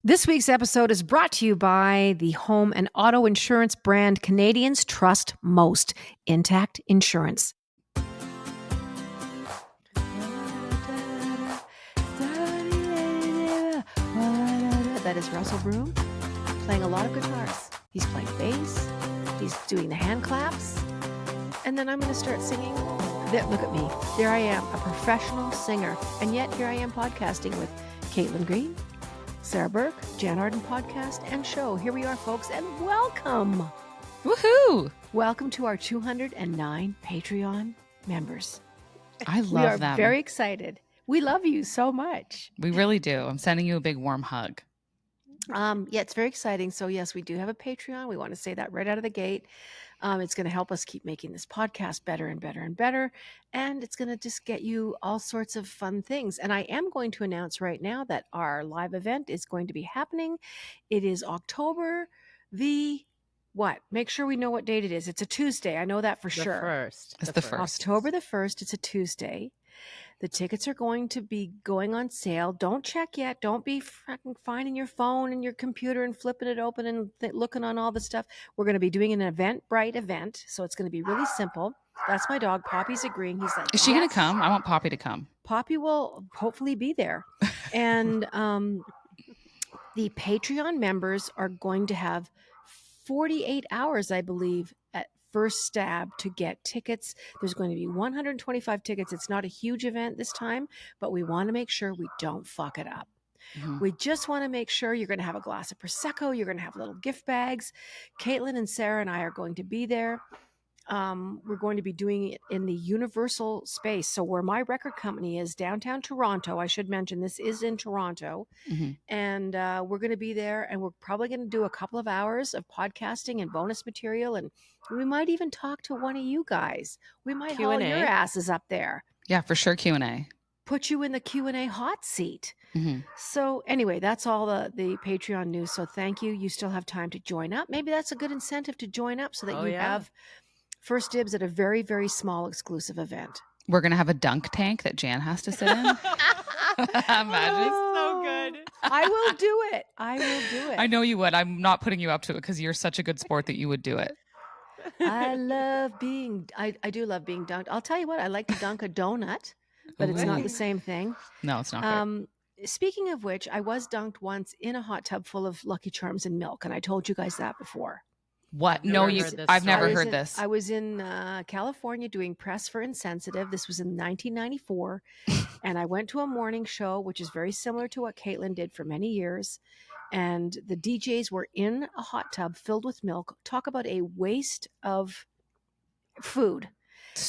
This week's episode is brought to you by the home and auto insurance brand Canadians trust most, Intact Insurance. That is Russell Broom playing a lot of guitars. He's playing bass, he's doing the hand claps, and then I'm going to start singing. Look at me. There I am, a professional singer, and yet here I am podcasting with Caitlin Green, Sarah Burke, Jann Arden podcast and show. Here we are, folks, and welcome. Woohoo! Welcome to our 209 Patreon members. I love them. We are very excited. We love you so much. We really do. I'm sending you a big warm hug. Yeah, it's very exciting. So yes, we do have a Patreon. We want to say that right out of the gate. It's going to help us keep making this podcast better and better and better. And it's going to just get you all sorts of fun things. And I am going to announce right now that our live event is going to be happening. It is October the what? Make sure we know what date it is. It's a Tuesday. I know that for sure. It's the first. October the 1st. It's a Tuesday. The tickets are going to be going on sale. Don't check yet. Don't be fucking finding your phone and your computer and flipping it open and looking on all the stuff. We're going to be doing an Eventbrite event, so it's going to be really simple. That's my dog. Poppy's agreeing. He's like, is she going to come? I want Poppy to come. Poppy will hopefully be there. And the Patreon members are going to have 48 hours, I believe, at first stab to get tickets. There's going to be 125 tickets. It's not a huge event this time, but we want to make sure we don't fuck it up. Mm-hmm. We just want to make sure you're going to have a glass of Prosecco. You're going to have little gift bags. Caitlin and Sarah and I are going to be there. We're going to be doing it in the Universal space. So where my record company is, downtown Toronto, I should mention this is in Toronto. Mm-hmm. And we're going to be there, and we're probably going to do a couple of hours of podcasting and bonus material. And we might even talk to one of you guys. We might haul your asses up there. Yeah, for sure. Q&A. Put you in the Q&A hot seat. Mm-hmm. So anyway, that's all the Patreon news. So thank you. You still have time to join up. Maybe that's a good incentive to join up so that you have first dibs at a very, very small exclusive event. We're going to have a dunk tank that Jann has to sit in. Imagine. So good. I will do it. I know you would. I'm not putting you up to it because you're such a good sport that you would do it. I do love being dunked. I'll tell you what, I like to dunk a donut, but it's not the same thing. No, it's not. Speaking of which, I was dunked once in a hot tub full of Lucky Charms and milk, and I told you guys that before. What? No, I've never heard this. I was in California doing press for Insensitive. This was in 1994. And I went to a morning show, which is very similar to what Caitlin did for many years. And the DJs were in a hot tub filled with milk. Talk about a waste of food.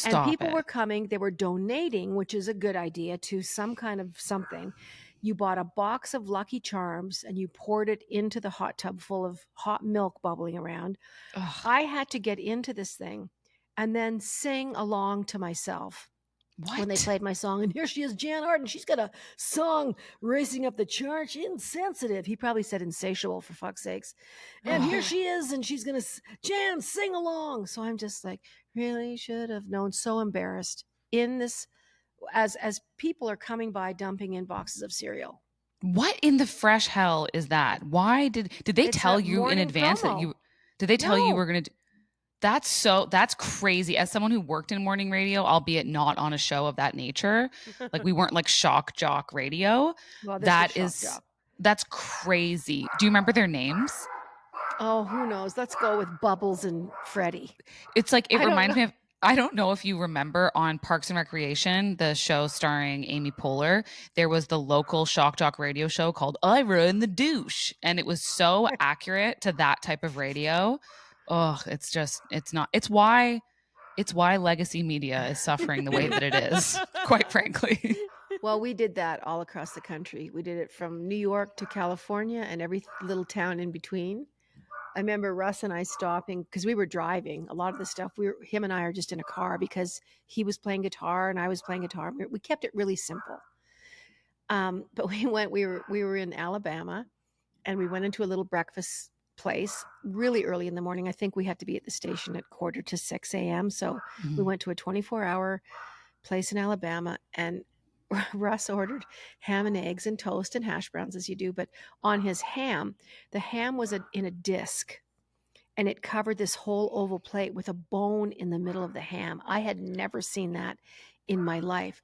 And people were coming. They were donating, which is a good idea, to some kind of something. You bought a box of Lucky Charms and you poured it into the hot tub full of hot milk bubbling around. Ugh. I had to get into this thing and then sing along to myself. What? When they played my song. And here she is, Jann Arden. She's got a song racing up the charts. Insensitive. He probably said insatiable, for fuck's sakes. And here she is, and she's going to, Jann, sing along. So I'm just like, really should have known. So embarrassed in this. As people are coming by dumping in boxes of cereal. What in the fresh hell is that? Why did they tell you in advance that you did they tell you were going to that's crazy. As someone who worked in morning radio, albeit not on a show of that nature, like we weren't like shock jock radio. Well, that's crazy. Do you remember their names? Oh, who knows? Let's go with Bubbles and Freddie. It's like, it reminds me of, I don't know if you remember on Parks and Recreation, the show starring Amy Poehler, there was the local shock jock radio show called Ira and the Douche. And it was so accurate to that type of radio. Oh, it's why legacy media is suffering the way that it is, quite frankly. Well, we did that all across the country. We did it from New York to California and every little town in between. I remember Russ and I stopping because we were driving. A lot of the stuff, him and I are just in a car because he was playing guitar and I was playing guitar. We kept it really simple. But we were in Alabama, and we went into a little breakfast place really early in the morning. I think we had to be at the station at 5:45 a.m. So we went to a 24-hour place in Alabama, and Russ ordered ham and eggs and toast and hash browns as you do, but on his ham, the ham was in a disc and it covered this whole oval plate with a bone in the middle of the ham. I had never seen that in my life.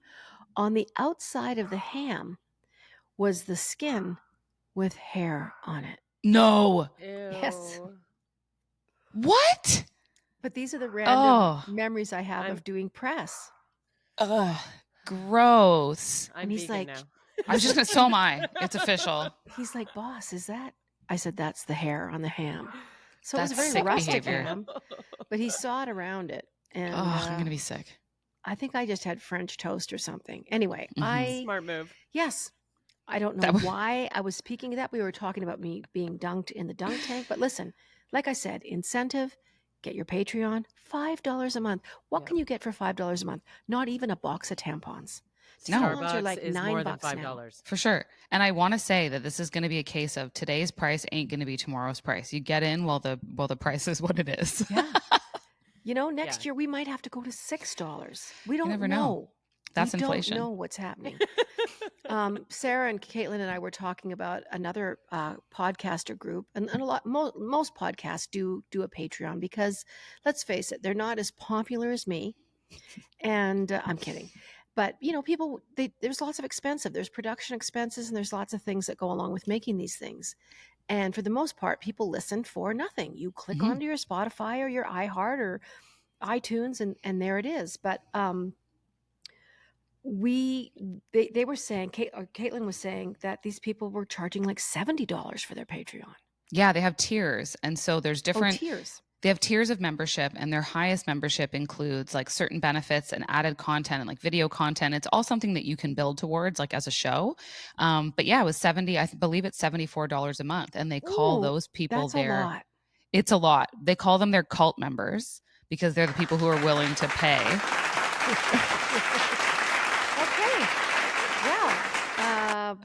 On the outside of the ham was the skin with hair on it. No. Yes. Ew. What? But these are the random Oh. memories I have I'm- of doing press. Ugh. Gross. I'm And he's vegan like, now. I was just gonna. So am I. It's official. He's like, boss, is that? I said, that's the hair on the ham. So That's it was a sick very rustic behavior. ham, but he sawed around it. And Oh, I'm gonna be sick. I think I just had French toast or something. Anyway, Mhm. Smart move. yes, I don't know That was- why I was speaking of that. We were talking about me being dunked in the dunk tank. But listen, like I said, incentive, get your Patreon, $5 a month. What Yeah. can you get for $5 a month? Not even a box of tampons. No. Tampons Starbucks are like is $9 more than now. $5. For sure. And I want to say that this is going to be a case of today's price ain't going to be tomorrow's price. You get in while the price is what it is. Yeah. You know, next Yeah. year we might have to go to $6. We don't never know. That's we inflation. don't know what's happening. Sarah and Caitlin and I were talking about another podcaster group, and a lot most podcasts do a Patreon because, let's face it, they're not as popular as me. And I'm kidding, but you know, people there's lots of expensive. There's production expenses, and there's lots of things that go along with making these things. And for the most part, people listen for nothing. You click Mhm. onto your Spotify or your iHeart or iTunes, and there it is. But they were saying, Caitlin was saying that these people were charging like $70 for their Patreon. Yeah, they have tiers. And so there's different tiers. They have tiers of membership, and their highest membership includes like certain benefits and added content and like video content. It's all something that you can build towards, like as a show. But yeah, it was I believe it's $74 a month, and they call Ooh, those people that's a their. lot. It's a lot. They call them their cult members because they're the people who are willing to pay. Okay. Well,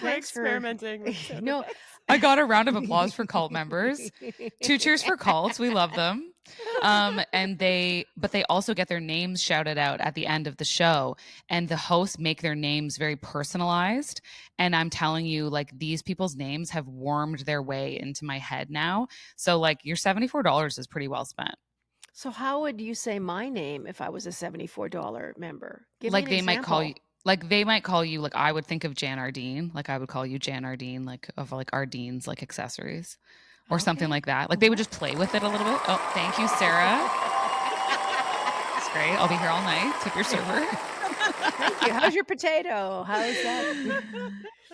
We're thanks for experimenting with sound no. effects. I got a round of applause for cult members. 2 cheers for cults. We love them. But they also get their names shouted out at the end of the show, and the hosts make their names very personalized. And I'm telling you, like, these people's names have wormed their way into my head now. So like your $74 is pretty well spent. So how would you say my name if I was a $74 member? Give Like me an they might call you example. they might call you, like, I would think of Jann Arden. Like I would call you Jann Arden, like of like Arden's like accessories. Or something Okay. like that. Like they would just play with it a little bit. Oh, thank you, Sarah. It's great. I'll be here all night. Tip your server. Thank you. How's your potato? How's that?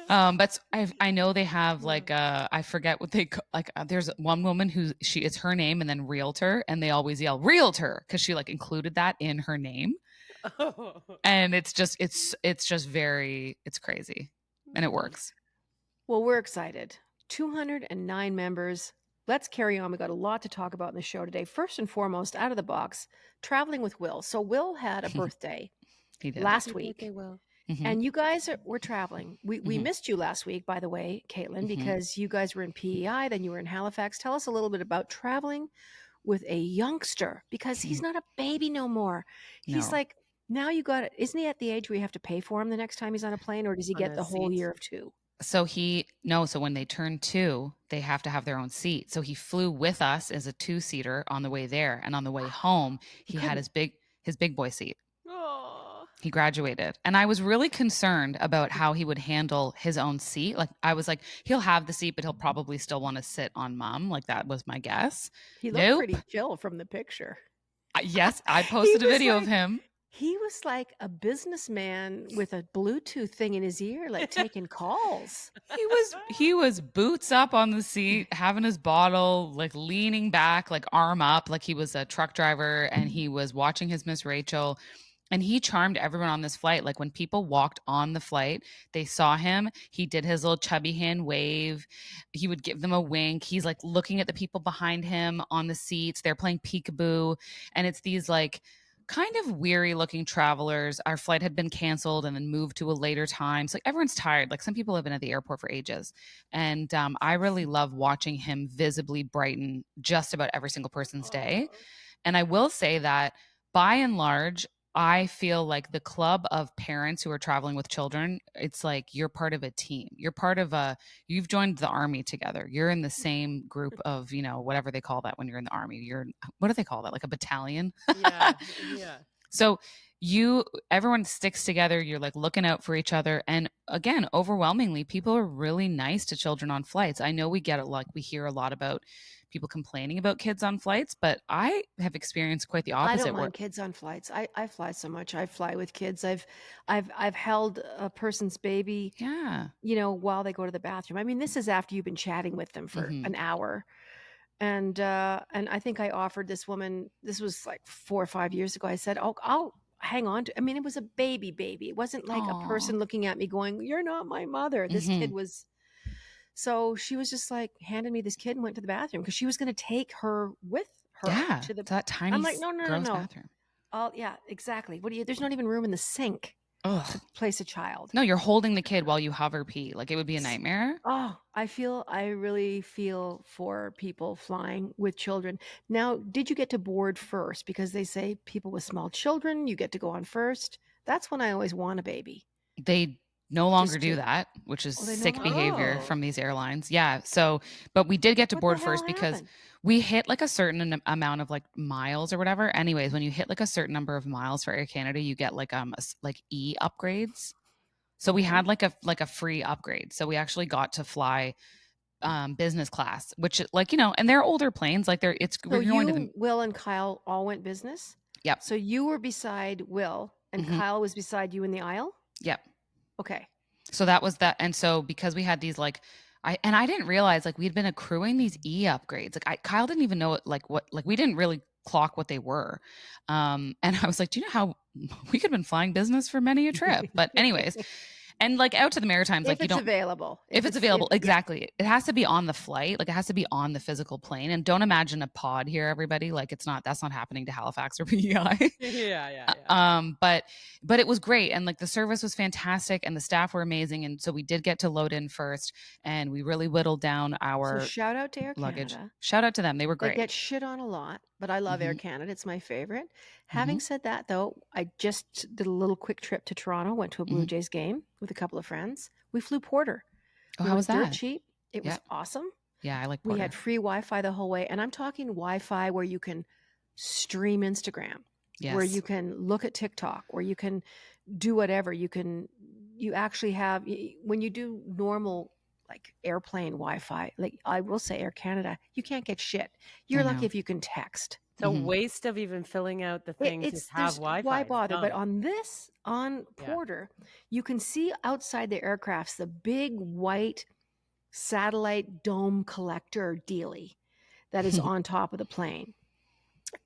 But I know they have like I forget what they like. There's one woman who it's her name and then realtor, and they always yell realtor because she like included that in her name, and it's just very crazy, and it works. Well, we're excited. 209 members. Let's carry on. We got a lot to talk about in the show today. First and foremost, out of the box, traveling with Will. So Will had a birthday He did. last week. Will. Mhm. And you guys were traveling. We Mhm. missed you last week, by the way, Caitlin, Mhm. because you guys were in PEI, then you were in Halifax. Tell us a little bit about traveling with a youngster, because he's not a baby no more. He's No. like, now you got it. Isn't he at the age where you have to pay for him the next time he's on a plane, or does he On get a the whole seat. year of 2? So when they turn 2, they have to have their own seat. So he flew with us as a 2-seater on the way there, and on the way home, he had his big boy seat. Aw. He graduated. And I was really concerned about how he would handle his own seat. Like I was like, he'll have the seat, but he'll probably still want to sit on mom. Like that was my guess. He looked Nope. pretty chill from the picture. Yes, I posted a was video of like- him. He was like a businessman with a Bluetooth thing in his ear, like taking calls. He was boots up on the seat, having his bottle, like leaning back, like arm up, like he was a truck driver, and he was watching his Miss Rachel. And he charmed everyone on this flight. Like when people walked on the flight, they saw him. He did his little chubby hand wave. He would give them a wink. He's like looking at the people behind him on the seats. They're playing peekaboo. And it's these like kind of weary looking travelers. Our flight had been canceled and then moved to a later time. So like everyone's tired. Like some people have been at the airport for ages. And I really love watching him visibly brighten just about every single person's day. And I will say that by and large, I feel like the club of parents who are traveling with children, it's like you're part of a team. You're part of you've joined the army together. You're in the same group of, whatever they call that when you're in the army. What do they call that? Like a battalion? Yeah. Yeah. So everyone sticks together. You're like looking out for each other. And again, overwhelmingly, people are really nice to children on flights. I know we get it, like we hear a lot about people complaining about kids on flights, but I have experienced quite the I opposite. don't mind kids on flights. I fly so much. I fly with kids. I've held a person's baby, Yeah. while they go to the bathroom. I mean, this is after you've been chatting with them for Mhm. an hour. And I think I offered this woman, this was like 4 or 5 years ago. I said, "Oh, I'll hang on to." I mean, it was a baby. It wasn't like a Aw. person looking at me going, "You're not my mother." This kid Mhm. was. So she was just like handed me this kid and went to the bathroom because she was going to take her with her Yeah. to the. It's that tiny I'm like, no, no, no, girl's no. bathroom. Oh, yeah, exactly. There's not even room in the sink to Ugh. place a child. No, you're holding the kid while you hover pee. Like it would be a nightmare. Oh, I really feel for people flying with children. Now, did you get to board first? Because they say people with small children, you get to go on first. That's when I always want a baby. They no longer Just do to, that, which is oh, they no sick longer. behavior Oh. from these airlines. Yeah. So, but we did get to What the board hell first because happened? we hit like a certain amount of like miles or whatever. Anyways, when you hit like a certain number of miles for Air Canada, you get like like E upgrades. So we Okay. had like a free upgrade. So we actually got to fly business class, which like, and they're older planes. Like So we're going to the. Will, and Kyle all went business? Yep. So you were beside Will, and Mhm. Kyle was beside you in the aisle? Yep. Okay. So that was that. And so because we had these like I didn't realize like we'd been accruing these E upgrades. Like Kyle didn't even know what we didn't really clock what they were. And I was like, do you know how we could have been flying business for many a trip? But anyways, and like out to the Maritimes, If like you it's don't. available. If it's available, exactly. It has to be on the flight. Like it has to be on the physical plane. And don't imagine a pod here, everybody. Like that's not happening to Halifax or PEI. Yeah. But it was great. And like the service was fantastic and the staff were amazing. And so we did get to load in first and we really whittled down So our shout out to Air luggage. Canada. Shout out to them. They were They great. get shit on a lot, but I love Air Mhm. Canada. It's my favorite. Having Mhm. said that, though, I just did a little quick trip to Toronto, went to a Blue Mhm. Jays game with a couple of friends. We flew Porter. Oh, We how was went dirt that? cheap. It was Yep. awesome. Yeah, I like We Porter. had free Wi-Fi the whole way, and I'm talking Wi-Fi where you can stream Instagram, where Yes. you can look at TikTok, where you can do whatever. You actually have, when you do normal like airplane Wi-Fi, like I will say Air Canada, you can't get shit. You're I lucky know. if you can text. It's a Mhm. waste of even filling out the thing to It's have there's Wi-Fi. why It's bother? But dumb. on Yeah. Porter, you can see outside the aircrafts the big white satellite dome collector dealie that is on top of the plane.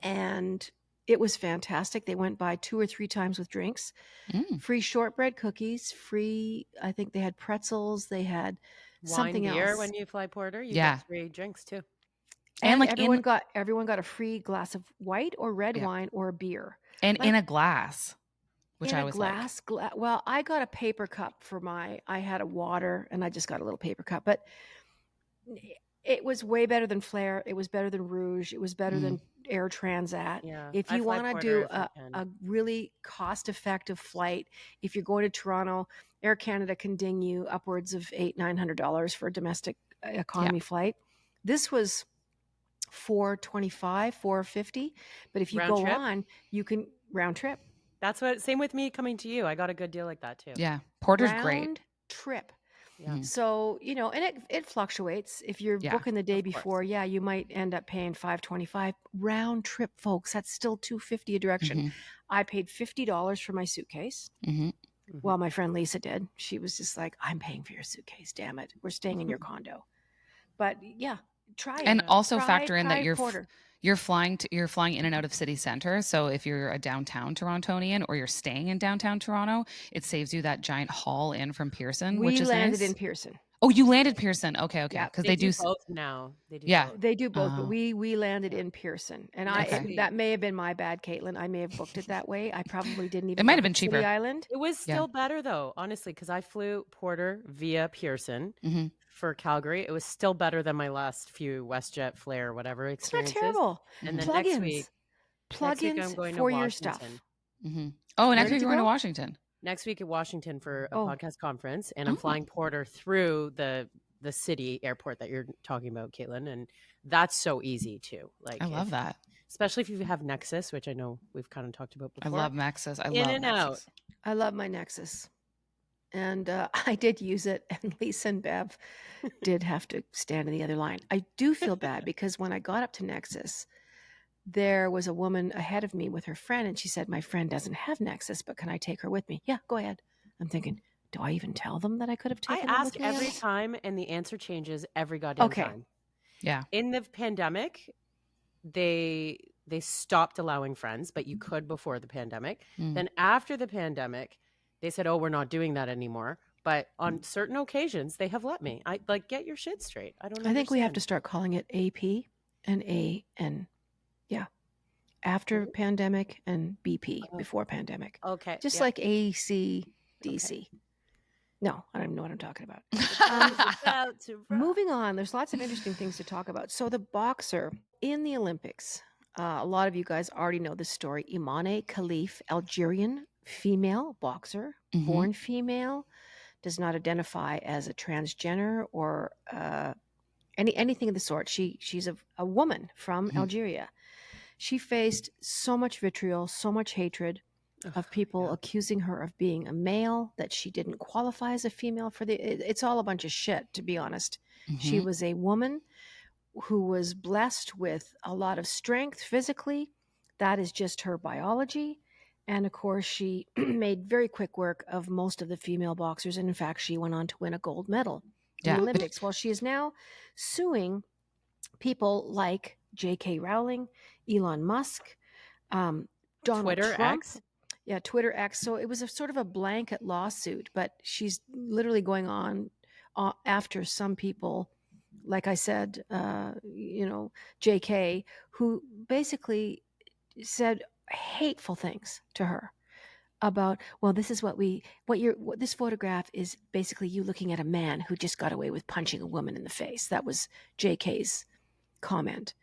And it was fantastic. They went by 2 or 3 times with drinks. Mm. Free shortbread cookies, free, I think they had pretzels, they had Wine, something beer else. when you fly Porter, you Yeah. get free drinks too. And And like everyone got a free glass of white or red yeah. wine or a beer. And Like in a glass, which in I a was like. glass. Well, I got a paper cup I had a water and I just got a little paper cup, but it was way better than Flair. It was better than Rouge. It was better Mm. than Air Transat. Yeah. If I you fly want to Porter do if I can. a really cost-effective flight, if you're going to Toronto, Air Canada can ding you upwards of $800-900 for a domestic economy flight. This was $425, $450, but if you Round go trip? on, you can round trip. That's same with me coming to you. I got a good deal like that too. Yeah. Porter's great. Round trip. Yeah. Mhm. So, and it fluctuates. If you're Yeah, booking the day of course. before, yeah, you might end up paying $525 round trip, folks. That's still $250 a direction. Mhm. I paid $50 for my suitcase. Mhm. Well, my friend Lisa did. She was just like, I'm paying for your suitcase. Damn it. We're staying in your condo. But yeah, try it. And also Try factor in that try Porter. you're flying in and out of city center. So if you're a downtown Torontonian or you're staying in downtown Toronto, it saves you that giant haul in from Pearson, We which is landed nice. in Pearson. Oh, you landed Pearson. Okay, Yeah. because They do both now. They do Yeah. both. They do both, but Oh. we landed in Pearson, and Next week. that may have been my bad, Caitlin. I may have booked it that way. I probably didn't even. It might have look been at City cheaper. Island. It was Yeah. still better though, honestly, because I flew Porter via Pearson Mhm. for Calgary. It was still better than my last few WestJet, Flair, whatever It's not experiences. terrible. And then Plugins. next week I'm going to for your Washington. stuff. Oh, next Ready week to we're going to go? Washington. Next week at Washington for a Oh. podcast conference, and I'm Oh. flying Porter through the city airport that you're talking about, Caitlin, and that's so easy too. Like, I love that. especially if you have Nexus, which I know we've kind of talked about I before. love Nexus. I In love and Nexus. out. I love my Nexus. And I did use it, and Lisa and Bev did have to stand in the other line. I do feel bad because when I got up to Nexus, there was a woman ahead of me with her friend, and she said, my friend doesn't have Nexus, but can I take her with me? Yeah, go ahead. I'm thinking, do I even tell them that I could have I taken them ask with me? every time, and the answer changes every goddamn time. Yeah. In the pandemic, they stopped allowing friends, but you could before the pandemic. Then after the pandemic, they said, "Oh, we're not doing that anymore." But on certain occasions, they have let me. I like, get your shit straight. I don't. I think we have to understand. start calling it AP and AN. Yeah. After pandemic and BP before pandemic. Okay. Just yeah. like AC, DC. No, I don't even know what I'm talking about. About to rock. Moving on, there's lots of interesting things to talk about. So the boxer in the Olympics, a lot of you guys already know this story. Imane Khelif, Algerian female boxer, born female, does not identify as a transgender or anything of the sort. She's a woman from Algeria. She faced so much vitriol, so much hatred of people accusing her of being a male, that she didn't qualify as a female for it's all a bunch of shit, to be honest. She was a woman who was blessed with a lot of strength physically. That is just her biology. And of course, she made very quick work of most of the female boxers. And in fact, she went on to win a gold medal in the Olympics. Well, she is now suing people like J.K. Rowling, Elon Musk, Donald Twitter Trump. X? Yeah, Twitter X. So it was a sort of a blanket lawsuit, but she's literally going on after some people, like I said, JK, who basically said hateful things to her about, well, this is what this photograph is basically you looking at a man who just got away with punching a woman in the face. That was JK's comment.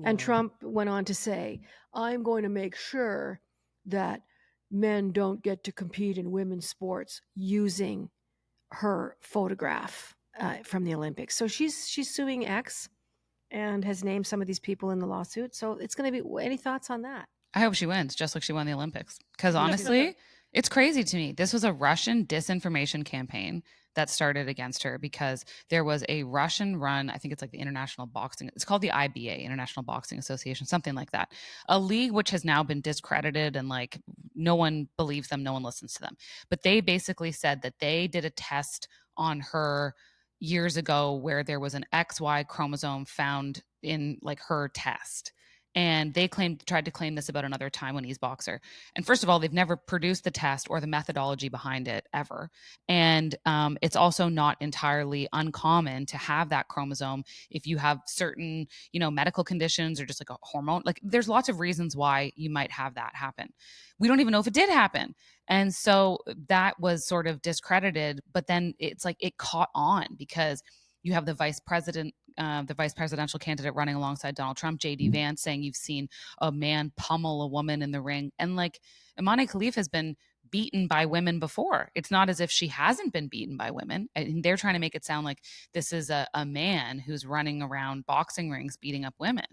And Trump went on to say, I'm going to make sure that men don't get to compete in women's sports using her photograph from the Olympics. So she's suing X and has named some of these people in the lawsuit. So it's going to be, any thoughts on that? I hope she wins, just like she won the Olympics. Because honestly, it's crazy to me. This was a Russian disinformation campaign that started against her because there was a Russian run, I think it's like the International Boxing, it's called the IBA, International Boxing Association, something like that. A league which has now been discredited and like no one believes them, no one listens to them. But they basically said that they did a test on her years ago where there was an XY chromosome found in like her test. And they tried to claim this about another Taiwanese boxer. And first of all, they've never produced the test or the methodology behind it ever. And it's also not entirely uncommon to have that chromosome if you have certain, medical conditions or just like a hormone. Like there's lots of reasons why you might have that happen. We don't even know if it did happen. And so that was sort of discredited. But then it's like it caught on because you have the vice presidential candidate running alongside Donald Trump, J.D. Vance, saying you've seen a man pummel a woman in the ring. And like Imane Khelif has been beaten by women before. It's not as if she hasn't been beaten by women. And they're trying to make it sound like this is a man who's running around boxing rings beating up women.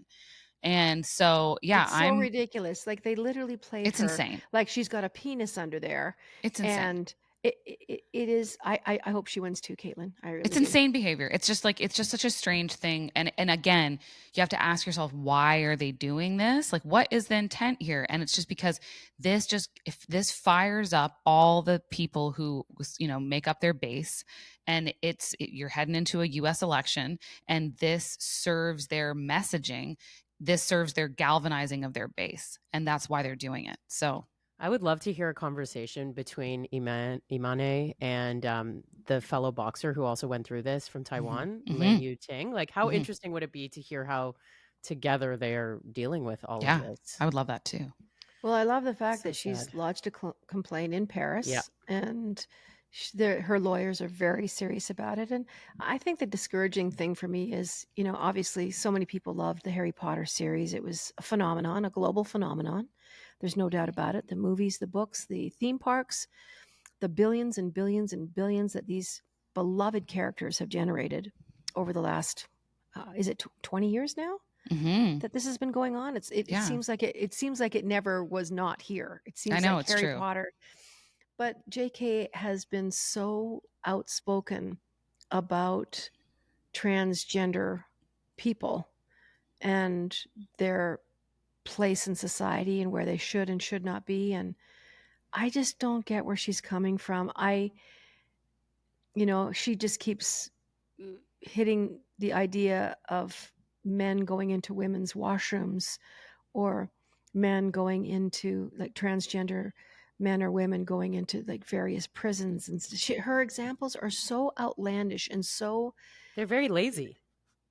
And so, yeah, it's so ridiculous. Like they literally played it's her insane. like she's got a penis under there. It's insane. And it is. I hope she wins too, Caitlin. I really It's do. insane behavior. It's just such a strange thing. And again, you have to ask yourself, why are they doing this? Like, what is the intent here? And it's just because if this fires up all the people who, make up their base, and you're heading into a US election, and this serves their messaging, this serves their galvanizing of their base. And that's why they're doing it. So I would love to hear a conversation between Imane and the fellow boxer who also went through this from Taiwan, Lin Yu Ting. Like, how interesting would it be to hear how together they're dealing with all of this? I would love that too. Well, I love the fact So that she's sad. lodged a complaint in Paris, Yeah. and her lawyers are very serious about it. And I think the discouraging thing for me is, obviously, so many people loved the Harry Potter series. It was a phenomenon, a global phenomenon. There's no doubt about it. The movies, the books, the theme parks, the billions and billions and billions that these beloved characters have generated over the last, is it 20 years now that this has been going on? It seems like it seems like it never was not here. It seems like Harry Potter. But J.K. has been so outspoken about transgender people and their place in society and where they should and should not be. And I just don't get where she's coming from. She just keeps hitting the idea of men going into women's washrooms or men going into, like, transgender men or women going into like various prisons. And her examples are so outlandish and so... They're very lazy.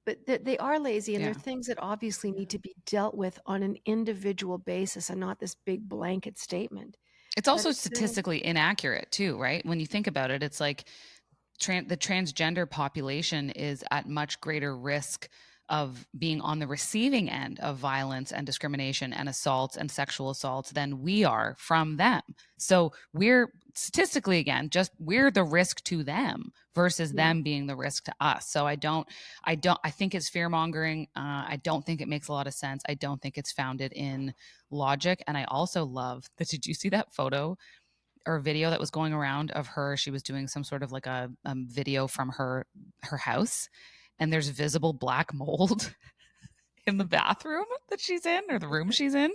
But they are lazy, and they're things that obviously need to be dealt with on an individual basis and not this big blanket statement. It's also statistically inaccurate too, right? When you think about it, it's like the transgender population is at much greater risk of being on the receiving end of violence and discrimination and assaults and sexual assaults than we are from them. So we're statistically, again, we're the risk to them versus them being the risk to us. So I think it's fear mongering. I don't think it makes a lot of sense. I don't think it's founded in logic. And I also love that. Did you see that photo or video that was going around of her? She was doing some sort of like a video from her house, and there's visible black mold in the bathroom that she's in, or the room she's in.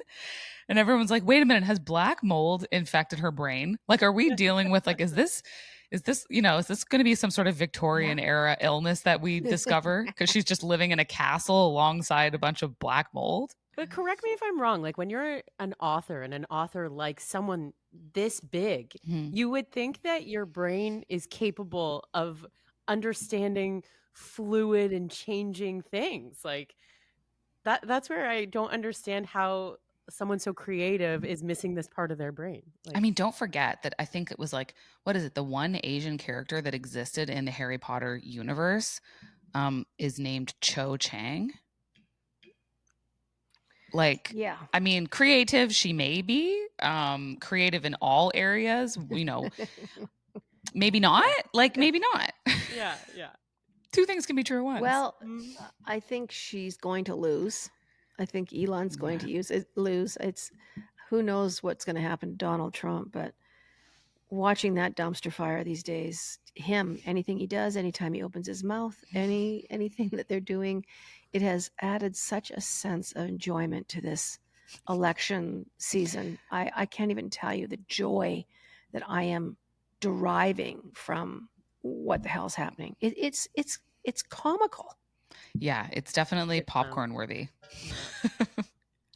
And everyone's like, wait a minute, has black mold infected her brain? Like, are we dealing with, like, is this going to be some sort of Victorian era illness that we discover because she's just living in a castle alongside a bunch of black mold? But correct me if I'm wrong. Like, when you're an author, and an author like someone this big, you would think that your brain is capable of understanding fluid and changing things. Like, that's where I don't understand how someone so creative is missing this part of their brain. Like, I mean, don't forget that I think it was like, what is it? The one Asian character that existed in the Harry Potter universe is named Cho Chang. Like, yeah, I mean, creative, she may be creative in all areas, maybe not, like, maybe not. Yeah. Two things can be true at once. Well, I think she's going to lose. I think Elon's going to lose. It's, who knows what's going to happen to Donald Trump, but watching that dumpster fire these days, anything he does, anytime he opens his mouth, anything that they're doing, it has added such a sense of enjoyment to this election season. I can't even tell you the joy that I am deriving from what the hell's happening. It's comical. Yeah, it's definitely popcorn worthy.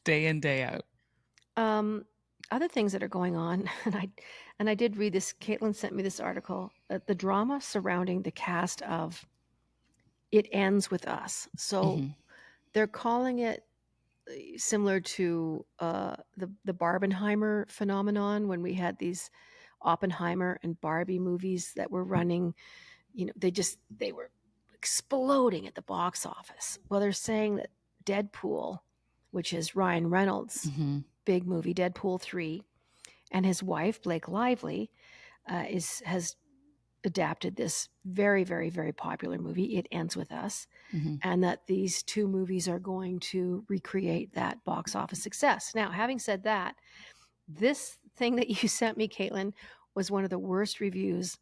Day in, day out. Other things that are going on, and I did read this. Caitlin sent me this article. The drama surrounding the cast of It Ends With Us. So they're calling it similar to the Barbenheimer phenomenon, when we had these Oppenheimer and Barbie movies that were running. They were exploding at the box office. Well, they're saying that Deadpool, which is Ryan Reynolds' big movie, Deadpool 3, and his wife, Blake Lively, has adapted this very, very, very popular movie, It Ends With Us, and that these two movies are going to recreate that box office success. Now, having said that, this thing that you sent me, Caitlin, was one of the worst reviews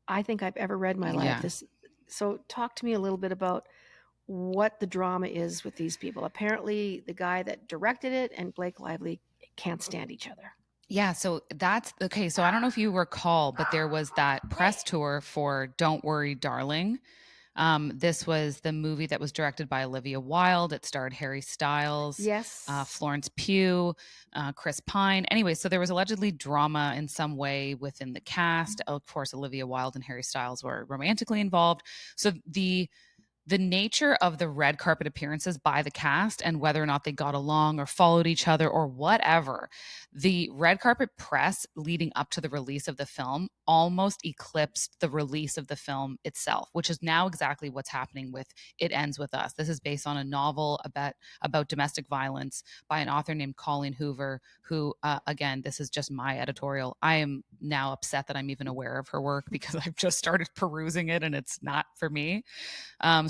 I think I've ever read in my life. So talk to me a little bit about what the drama is with these people. Apparently, the guy that directed it and Blake Lively can't stand each other. Yeah, so that's okay. So I don't know if you recall, but there was that press tour for Don't Worry, Darling. This was the movie that was directed by Olivia Wilde. It starred Harry Styles, Florence Pugh, Chris Pine. Anyway, so there was allegedly drama in some way within the cast. Of course, Olivia Wilde and Harry Styles were romantically involved. So the the nature of the red carpet appearances by the cast and whether or not they got along or followed each other or whatever, the red carpet press leading up to the release of the film almost eclipsed the release of the film itself, which is now exactly what's happening with It Ends With Us. This is based on a novel about domestic violence by an author named Colleen Hoover, who, again, this is just my editorial. I am now upset that I'm even aware of her work because I've just started perusing it and it's not for me.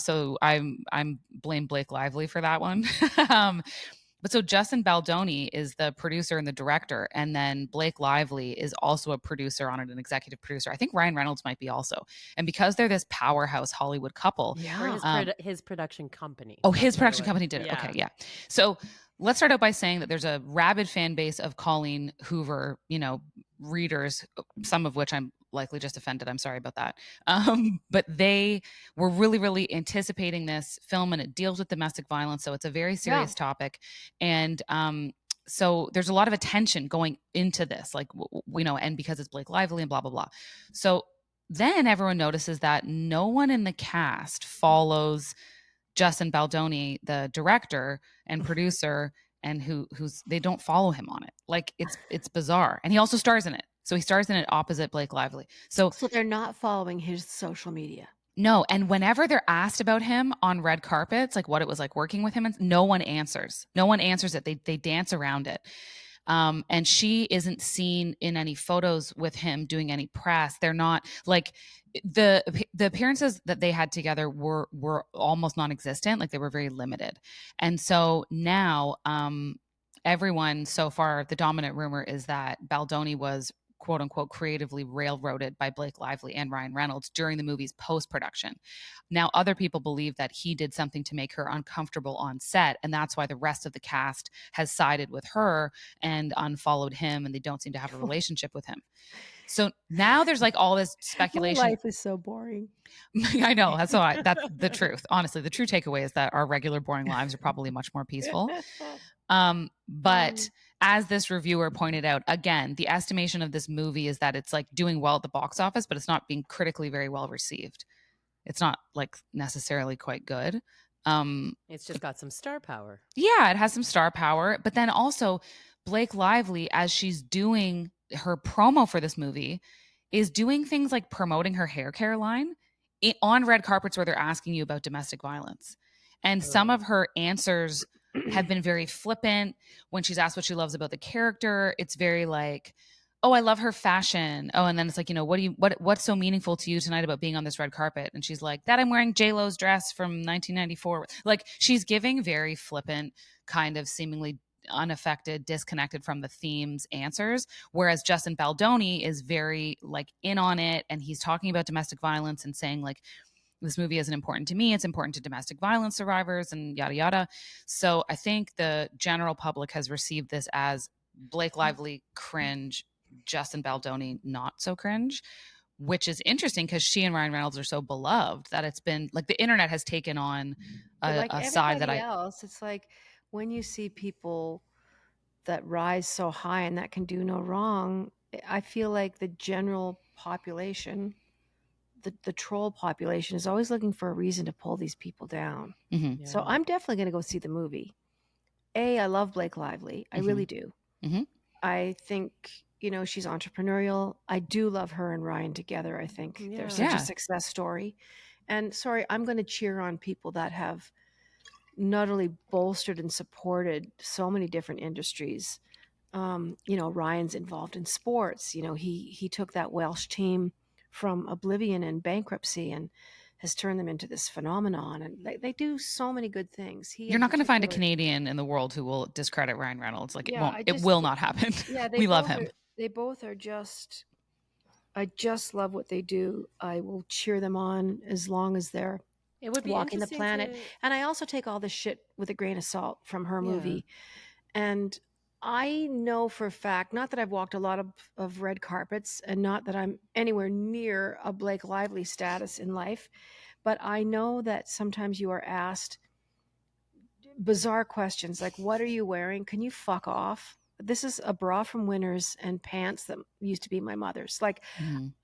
So I'm blame Blake Lively for that one. But so Justin Baldoni is the producer and the director, and then Blake Lively is also a producer on it, an executive producer. I think Ryan Reynolds might be also. And because they're this powerhouse Hollywood couple, his production company. Oh, his production company did it. Yeah. Okay, yeah. So let's start out by saying that there's a rabid fan base of Colleen Hoover, readers, some of which I'm likely just offended. I'm sorry about that. But they were really, really anticipating this film, and it deals with domestic violence. So it's a very serious topic. And so there's a lot of attention going into this, like, and because it's Blake Lively and blah, blah, blah. So then everyone notices that no one in the cast follows Justin Baldoni, the director and producer, and who's they don't follow him on it. Like it's bizarre. And he also stars in it. So he stars in it opposite Blake Lively. So they're not following his social media. No. And whenever they're asked about him on red carpets, like what it was like working with him, no one answers. No one answers it. They dance around it. And she isn't seen in any photos with him doing any press. They're not like the appearances that they had together were almost non-existent. Like they were very limited. And so now, everyone so far, the dominant rumor is that Baldoni was quote unquote creatively railroaded by Blake Lively and Ryan Reynolds during the movie's post-production. Now, other people believe that he did something to make her uncomfortable on set, and that's why the rest of the cast has sided with her and unfollowed him, and they don't seem to have a relationship with him. So now there's like all this speculation. My life is so boring. I know. That's the truth. Honestly, the true takeaway is that our regular boring lives are probably much more peaceful. But as this reviewer pointed out, again, the estimation of this movie is that it's like doing well at the box office, but it's not being critically very well received. It's not like necessarily quite good. It's just got some star power. Yeah, it has some star power. But then also Blake Lively, as she's doing her promo for this movie, is doing things like promoting her hair care line on red carpets where they're asking you about domestic violence. And some of her answers have been very flippant. When she's asked what she loves about the character, it's very like, oh, I love her fashion. Oh, and then it's like, what's so meaningful to you tonight about being on this red carpet? And she's like, that I'm wearing J-Lo's dress from 1994. Like she's giving very flippant, kind of seemingly unaffected, disconnected from the themes answers. Whereas Justin Baldoni is very like in on it. And he's talking about domestic violence and saying like, this movie isn't important to me. It's important to domestic violence survivors and yada, yada. So I think the general public has received this as Blake Lively cringe, Justin Baldoni not so cringe, which is interesting because she and Ryan Reynolds are so beloved that it's been like the internet has taken on a side that it's like when you see people that rise so high and that can do no wrong, I feel like the general population, the troll population, is always looking for a reason to pull these people down. Mm-hmm. Yeah. So I'm definitely going to go see the movie. I love Blake Lively. I really do. Mm-hmm. I think, she's entrepreneurial. I do love her and Ryan together. I think they're such a success story. And sorry, I'm going to cheer on people that have not only bolstered and supported so many different industries. Ryan's involved in sports. He took that Welsh team from oblivion and bankruptcy and has turned them into this phenomenon. And they do so many good things. You're not going to find a Canadian in the world who will discredit Ryan Reynolds. Like it will not happen. Yeah, we love him. They both are just, I just love what they do. I will cheer them on as long as they're walking the planet. And I also take all this shit with a grain of salt from her movie. And I know for a fact, not that I've walked a lot of red carpets and not that I'm anywhere near a Blake Lively status in life, but I know that sometimes you are asked bizarre questions like, what are you wearing? Can you fuck off? This is a bra from Winners and pants that used to be my mother's. Like,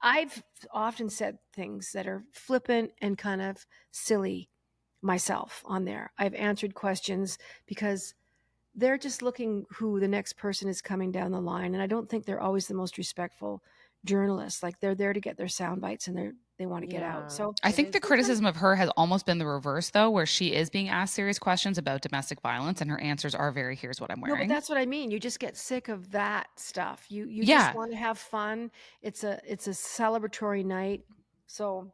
I've often said things that are flippant and kind of silly. myself on there. I've answered questions because they're just looking who the next person is coming down the line. And I don't think they're always the most respectful journalists. Like, they're there to get their sound bites and they want to get out. So I think the criticism of her has almost been the reverse, though, where she is being asked serious questions about domestic violence and her answers are very, here's what I'm wearing. No, but that's what I mean. You just get sick of that stuff. You Yeah. just want to have fun. It's a celebratory night. So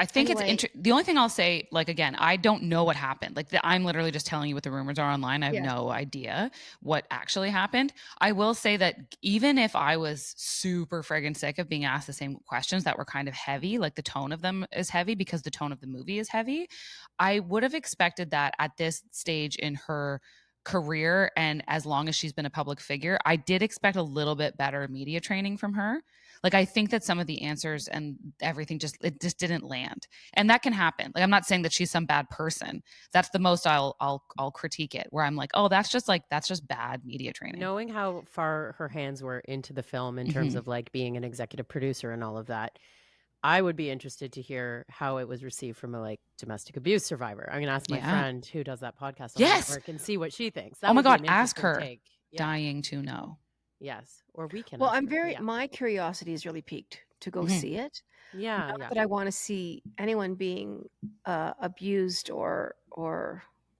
I think anyway, it's the only thing I'll say, like, again, I don't know what happened. Like, I'm literally just telling you what the rumors are online. I have no idea what actually happened. I will say that even if I was super friggin' sick of being asked the same questions that were kind of heavy, like the tone of them is heavy because the tone of the movie is heavy, I would have expected that at this stage in her career, and as long as she's been a public figure, I did expect a little bit better media training from her. Like, I think that some of the answers and everything just didn't land, and that can happen. Like, I'm not saying that she's some bad person. That's the most I'll critique it, where I'm like, oh, that's just bad media training. Knowing how far her hands were into the film in terms of like being an executive producer and all of that, I would be interested to hear how it was received from a like domestic abuse survivor. I'm gonna ask my friend who does that podcast on network and see what she thinks. That oh my God, ask her. Take. Dying to know. Yes, or we can. Well, my curiosity is really piqued to go see it. Yeah, Not that I want to see anyone being abused or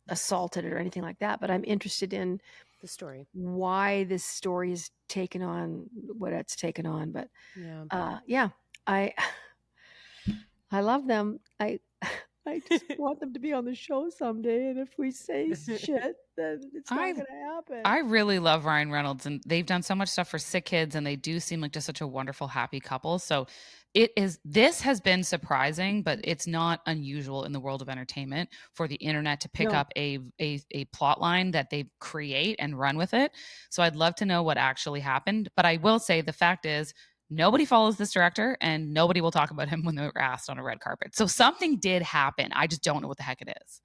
assaulted or anything like that, but I'm interested in the story, why this story is taken on what it's taken on. But I love them. I just want them to be on the show someday. And if we say shit, then it's not going to happen. I really love Ryan Reynolds, and they've done so much stuff for sick kids, and they do seem like just such a wonderful, happy couple. So this has been surprising, but it's not unusual in the world of entertainment for the internet to pick up a plot line that they create and run with it. So I'd love to know what actually happened. But I will say the fact is, nobody follows this director and nobody will talk about him when they're asked on a red carpet. So something did happen. I just don't know what the heck it is.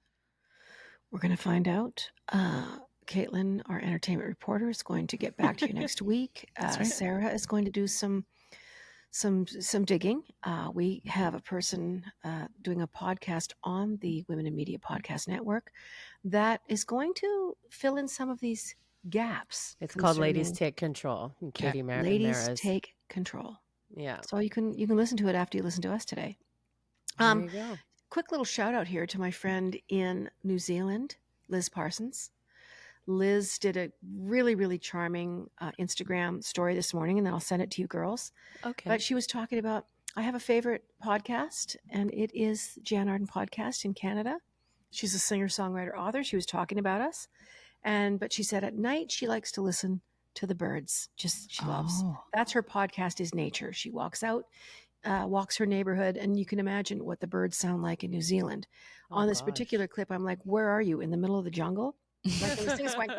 We're going to find out. Caitlin, our entertainment reporter, is going to get back to you next week. Right. Sarah is going to do some digging. We have a person doing a podcast on the Women in Media Podcast Network that is going to fill in some of these gaps. It's called Ladies Take Control. Katie Ladies Take Control. Yeah. So you can listen to it after you listen to us today. There you go. Quick little shout out here to my friend in New Zealand, Liz Parsons. Liz did a really, really charming Instagram story this morning, and then I'll send it to you girls. Okay. But she was talking about, I have a favorite podcast, and it is Jann Arden podcast in Canada. She's a singer-songwriter author. She was talking about us. But she said at night she likes to listen to the birds. She loves. That's her podcast, is nature. She walks out, walks her neighborhood, and you can imagine what the birds sound like in New Zealand. On this particular clip, I'm like, where are you? In the middle of the jungle? Like those things going,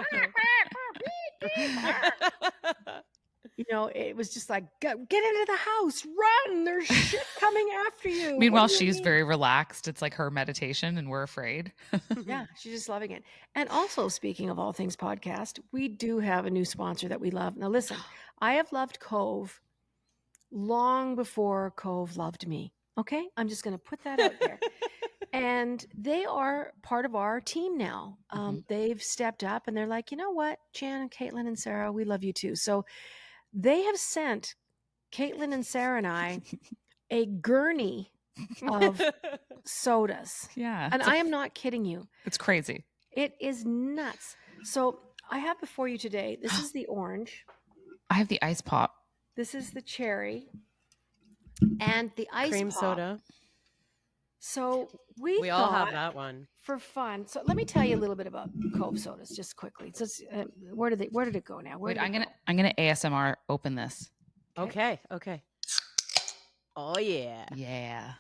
it was just like, get into the house, run, there's shit coming after you. Meanwhile, she's very relaxed. It's like her meditation and we're afraid. Yeah, she's just loving it. And also, speaking of all things podcast, we do have a new sponsor that we love. Now listen, I have loved Cove long before Cove loved me. Okay, I'm just going to put that out there. And they are part of our team now. They've stepped up and they're like, you know what, Jann and Caitlin and Sarah, we love you too. So they have sent Caitlin and Sarah and I a gurney of sodas. Yeah. And I am not kidding you. It's crazy. It is nuts. So I have before you today, this is the orange. I have the ice pop. This is the cherry. And the ice cream pop. soda. So we all have that one for fun. So let me tell you a little bit about Cove Sodas just quickly. So where did it go now? Wait, I'm gonna ASMR open this. Okay. Oh yeah. Yeah.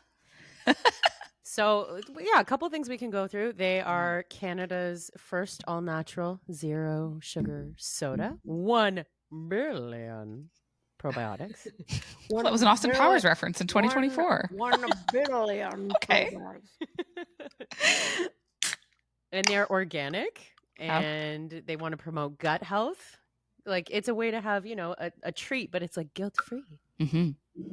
So yeah, a couple things we can go through. They are Canada's first all natural zero sugar soda. 1 billion probiotics. Well, that was an Austin Powers reference in 2024. 1 billion. Okay. And they're organic, and they want to promote gut health. Like, it's a way to have, a treat, but it's like guilt-free. Mm-hmm.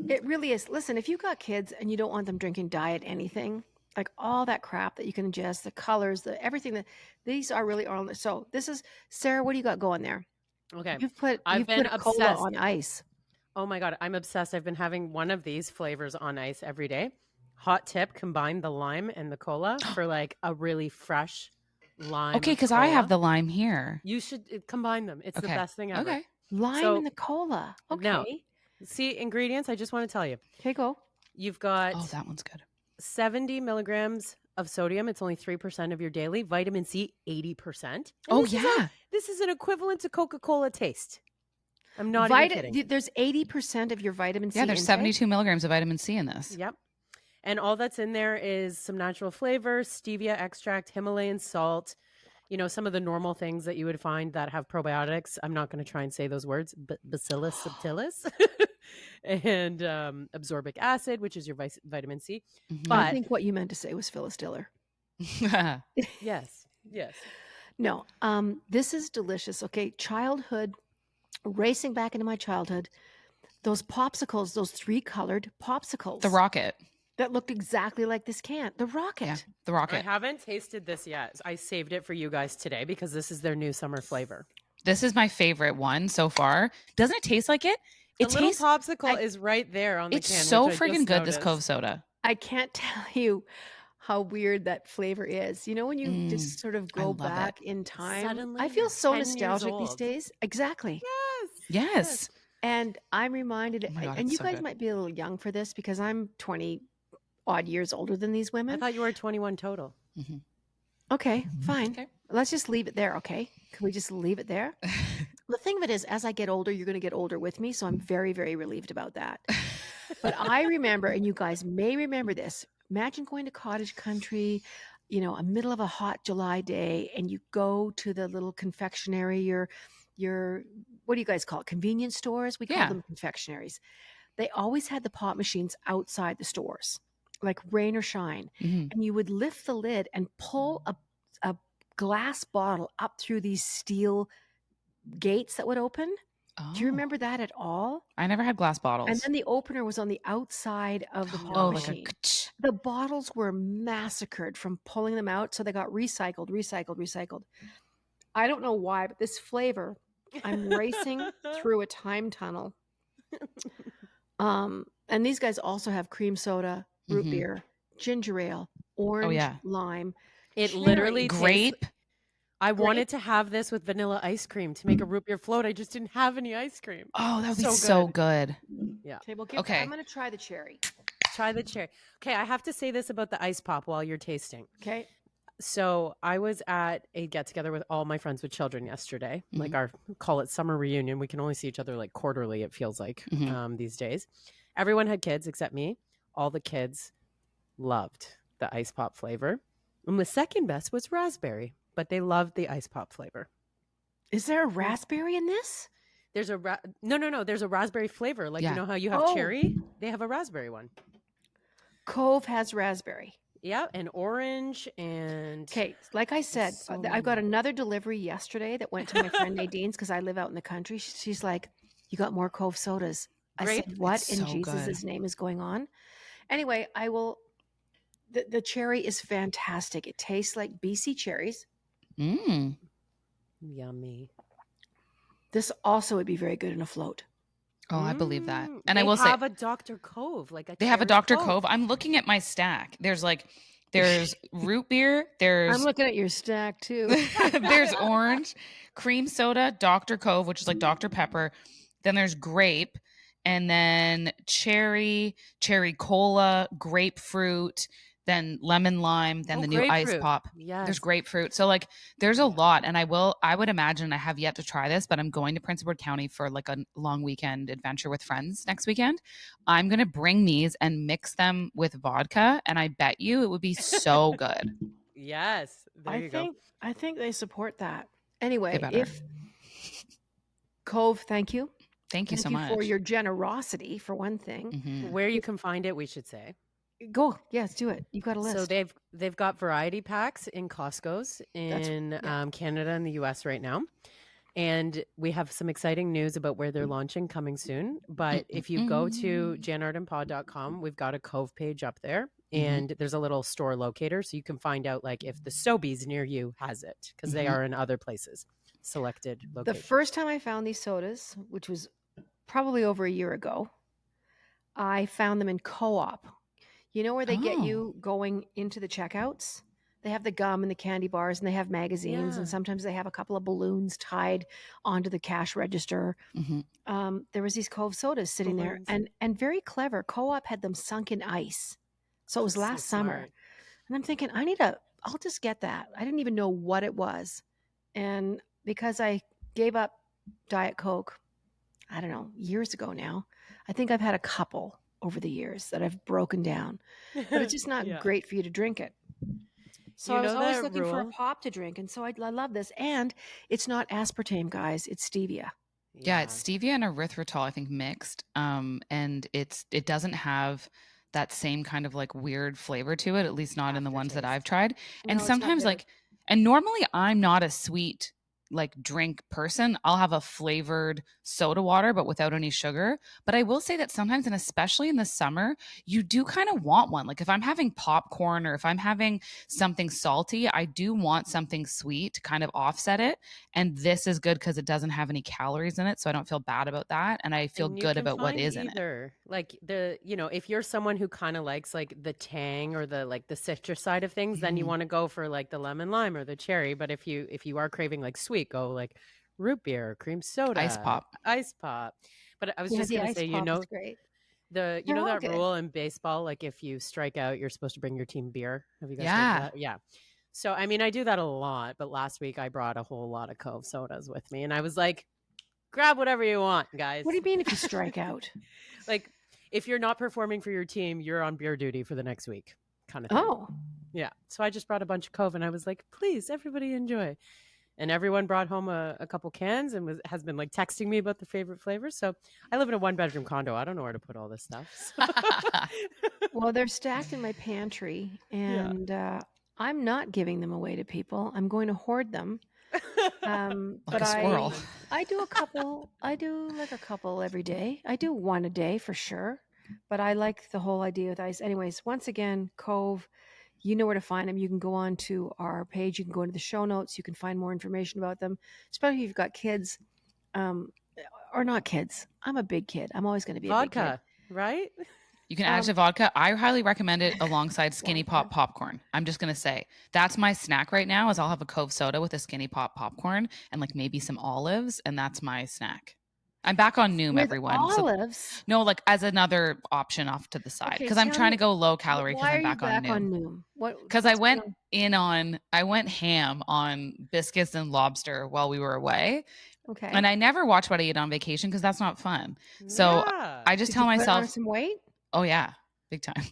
It really is. Listen, if you got kids and you don't want them drinking diet anything, like all that crap that you can ingest, the colors, everything that these are really all. So this is Sarah. What do you got going there? Okay. You've put a cola on ice. Oh my God, I'm obsessed. I've been having one of these flavors on ice every day. Hot tip, combine the lime and the cola for like a really fresh lime. Okay, because I have the lime here. You should combine them. It's the best thing ever. Okay. Lime and the cola. Okay. Now, see, ingredients, I just want to tell you. Okay, go. You've got that one's good. 70 milligrams of sodium. It's only 3% of your daily. Vitamin C, 80%. This is an equivalent to Coca-Cola taste. I'm not even kidding. There's 80% of your vitamin C. Yeah, there's 72 milligrams of vitamin C in this. Yep. And all that's in there is some natural flavors, stevia extract, Himalayan salt, some of the normal things that you would find that have probiotics. I'm not going to try and say those words, but Bacillus subtilis and absorbic acid, which is your vitamin C. Mm-hmm. But I think what you meant to say was Phyllis Diller. Yes. No, this is delicious. Okay, childhood. Racing back into my childhood, those popsicles, those 3-colored popsicles. The Rocket. That looked exactly like this can. The Rocket. Yeah, the Rocket. I haven't tasted this yet. I saved it for you guys today because this is their new summer flavor. This is my favorite one so far. Doesn't it taste like it? The little popsicle is right there on the can. It's so freaking good, this Cove Soda. I can't tell you how weird that flavor is. When you just sort of go back in time. Suddenly, I feel so nostalgic these days. Exactly. Yes. And I'm reminded, God, and you so guys good. might be a little young for this because I'm 20 odd years older than these women. I thought you were 21 total. Mm-hmm. Okay, fine. Okay. Let's just leave it there, okay? Can we just leave it there? The thing of it is, as I get older, you're going to get older with me, so I'm very, very relieved about that. But I remember, and you guys may remember this, imagine going to cottage country, a middle of a hot July day, and you go to the little confectionery, your what do you guys call it? Convenience stores? We call them confectionaries. They always had the pop machines outside the stores, like rain or shine. Mm-hmm. And you would lift the lid and pull a glass bottle up through these steel gates that would open. Oh. Do you remember that at all? I never had glass bottles. And then the opener was on the outside of the pop machine. The bottles were massacred from pulling them out, so they got recycled. I don't know why, but this flavor, I'm racing through a time tunnel. And these guys also have cream soda, root beer, ginger ale, orange, lime. It literally grape. I wanted to have this with vanilla ice cream to make a root beer float. I just didn't have any ice cream. Oh, that would be so good. Yeah. Okay, well, I'm going to try the cherry. Try the cherry. Okay, I have to say this about the ice pop while you're tasting. Okay. So I was at a get-together with all my friends with children yesterday, like our, call it summer reunion. We can only see each other like quarterly, it feels like these days. Everyone had kids except me. All the kids loved the ice pop flavor. And the second best was raspberry, but they loved the ice pop flavor. Is there a raspberry in this? There's a no. There's a raspberry flavor. Like, you know how you have cherry? They have a raspberry one. Cove has raspberry. Yeah, and orange and... Okay, like I said, I've got another delivery yesterday that went to my friend Nadine's because I live out in the country. She's like, you got more Cove sodas. I said, what in Jesus' name is going on? Anyway, I will... The cherry is fantastic. It tastes like BC cherries. Yummy. This also would be very good in a float. Oh, I believe that. And I will say, they have a Dr. Cove, they have a Dr. Cove. I'm looking at my stack. There's root beer. I'm looking at your stack too. There's orange, cream soda, Dr. Cove, which is like Dr. Pepper. Then there's grape, and then cherry cola, grapefruit, then lemon lime, then the new ice pop. Yes. There's grapefruit. So like there's a lot. And I would imagine, I have yet to try this, but I'm going to Prince Edward County for like a long weekend adventure with friends next weekend. I'm going to bring these and mix them with vodka. And I bet you it would be so good. Yes. There you go. I think they support that. Anyway, if Cove, thank you. Thank you so much for your generosity, for one thing. Mm-hmm. Where you can find it, we should say. Go. Yes, do it. You've got a list. So they've got variety packs in Costco's in Canada and the US right now. And we have some exciting news about where they're launching coming soon. But if you go to jannardenpod.com, we've got a Cove page up there. and there's a little store locator, so you can find out like if the Sobeys near you has it, because they are in other places, selected The locations. first time I found these sodas, which was probably over a year ago, I found them in Co-op. You know where they get you going into the checkouts? They have the gum and the candy bars, and they have magazines, and Yeah. sometimes they have a couple of balloons tied onto the cash register. There was these Cove sodas sitting Balloons. there, and very clever. Co-op had them sunk in ice, so it was So last summer. smart. And I'm thinking, I'll just get that. I didn't even know what it was, and because I gave up Diet Coke, I don't know, years ago now. I think I've had a couple over the years that I've broken down, but it's just not Yeah. great for you to drink it. So You I was know always that looking for a rule? pop to drink, and so I love this. And it's not aspartame, guys; it's stevia. Yeah, it's stevia and erythritol, I think, mixed. And it doesn't have that same kind of like weird flavor to it, at least not in the ones that Aftertaste. I've tried. And No, it's not sometimes bitter. and normally I'm not a sweet like drink person. I'll have a flavored soda water, but without any sugar. But I will say that sometimes, and especially in the summer, you do kind of want one. Like if I'm having popcorn or if I'm having something salty, I do want something sweet to kind of offset it. And this is good because it doesn't have any calories in it. So I don't feel bad about that. And I feel And you good can about what find is in it. either like if you're someone who kind of likes like the tang or the like the citrus side of things, then you want to go for like the lemon lime or the cherry. But if you are craving like sweet, go like root beer, cream soda, Ice pop. But I was Yeah, just the gonna ice say, pop is great. you They're know all that good. rule in baseball, like if you strike out, you're supposed to bring your team beer. Have you guys heard Yeah. of that? Yeah. So I mean, I do that a lot, but last week I brought a whole lot of Cove sodas with me, and I was like, grab whatever you want, guys. What do you mean if you strike out? Like if you're not performing for your team, you're on beer duty for the next week, kind of thing. Oh, Yeah. So I just brought a bunch of Cove, and I was like, please, everybody enjoy. And everyone brought home a couple cans and has been like texting me about their favorite flavors. So I live in a 1-bedroom condo. I don't know where to put all this stuff. So. well, they're stacked in my pantry, and I'm not giving them away to people. I'm going to hoard them. Like But a squirrel. I do a couple. I do like a couple every day. I do one a day for sure. But I like the whole idea with ice. Anyways, once again, Cove, you know where to find them. You can go on to our page. You can go into the show notes. You can find more information about them, especially if you've got kids, or not kids. I'm a big kid. I'm always going to be a big kid. Vodka, right? You can add it to vodka. I highly recommend it alongside Skinny Pop popcorn. I'm just going to say that's my snack right now is I'll have a Cove soda with a Skinny Pop popcorn and like maybe some olives. And that's my snack. I'm back on Noom, With everyone. olives? So, no, like as another option off to the side. Okay, Because I'm tell trying me, to go low calorie because why are I'm you back on back on Noom. Noom? Because I what's going on? I went ham on biscuits and lobster while we were away. Okay. And I never watch what I eat on vacation because that's not fun. So I just Did tell you put myself, on some weight? oh yeah, big time.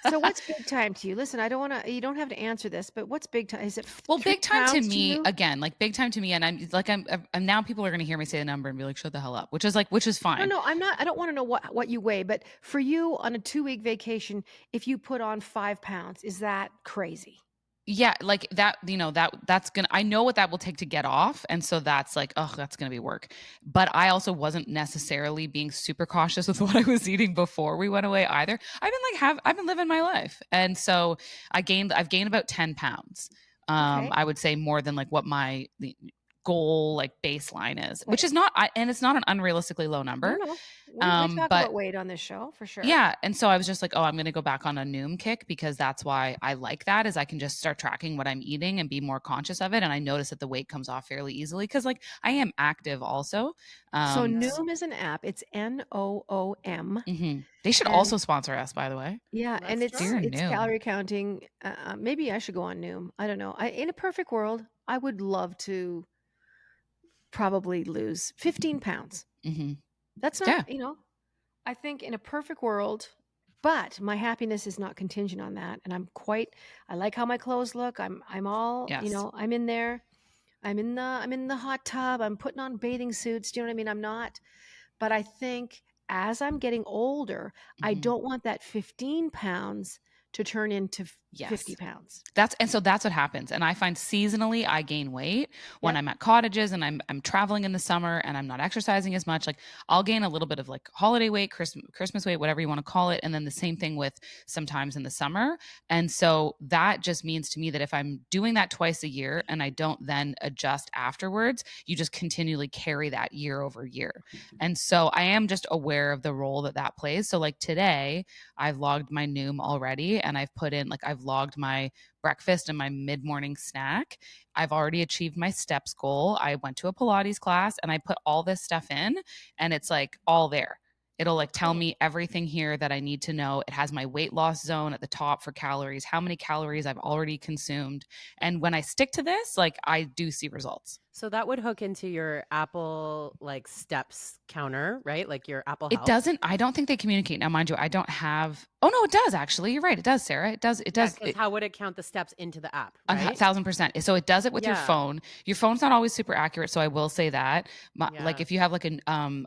So what's big time to you? Listen, I don't want to. You don't have to answer this, but what's big time? Is it Well, 3 big time to pounds me you? again, like big time to me, and I'm now people are going to hear me say the number and be like, "Shut the hell up," which is No, fine. no, I'm not. I don't want to know what you weigh, but for you on a 2-week vacation, if you put on 5 pounds, is that crazy? Yeah, like that, that's gonna, I know what that will take to get off. And so that's like, oh, that's gonna be work. But I also wasn't necessarily being super cautious with what I was eating before we went away either. I've been living my life. And so I've gained about 10 pounds. Okay. I would say more than like what my goal like baseline is, which Right. is not, and it's not an unrealistically low number. No. We talk But about weight on this show for sure. yeah. And so I was just like, oh, I'm going to go back on a Noom kick because that's why I like that is I can just start tracking what I'm eating and be more conscious of it. And I notice that the weight comes off fairly easily because like I am active also. So Noom is an app. It's Noom. They should also sponsor us, by the way. Yeah, and Let's try. it's calorie counting. Maybe I should go on Noom. I don't know. In a perfect world, I would love to probably lose 15 pounds. That's not, I think in a perfect world, but my happiness is not contingent on that. And I like how my clothes look. I'm all, I'm in there. I'm in the hot tub. I'm putting on bathing suits. Do you know what I mean? I'm not, but I think as I'm getting older, I don't want that 15 pounds to turn into 50 Yes. pounds. So that's what happens. And I find seasonally I gain weight when Yep. I'm at cottages and I'm traveling in the summer and I'm not exercising as much. Like I'll gain a little bit of like holiday weight, Christmas weight, whatever you want to call it. And then the same thing with sometimes in the summer. And so that just means to me that if I'm doing that twice a year and I don't then adjust afterwards, you just continually carry that year over year. And so I am just aware of the role that that plays. So like today, I've logged my Noom already and I've logged my breakfast and my mid-morning snack. I've already achieved my steps goal. I went to a Pilates class and I put all this stuff in and it's like all there. It'll like tell me everything here that I need to know. It has my weight loss zone at the top for calories, how many calories I've already consumed. And when I stick to this, like I do see results. So that would hook into your Apple like steps counter, right? Like your Apple It Health. doesn't. I don't think they communicate. Now, mind you, I don't have. Oh no, it does actually. You're right. It does, Sarah. It does. It does. Because how would it count the steps into the app, A right? 1,000%. So it does it with your Yeah. phone. Your phone's not always super accurate, so I will say that. Like Yeah. if you have like One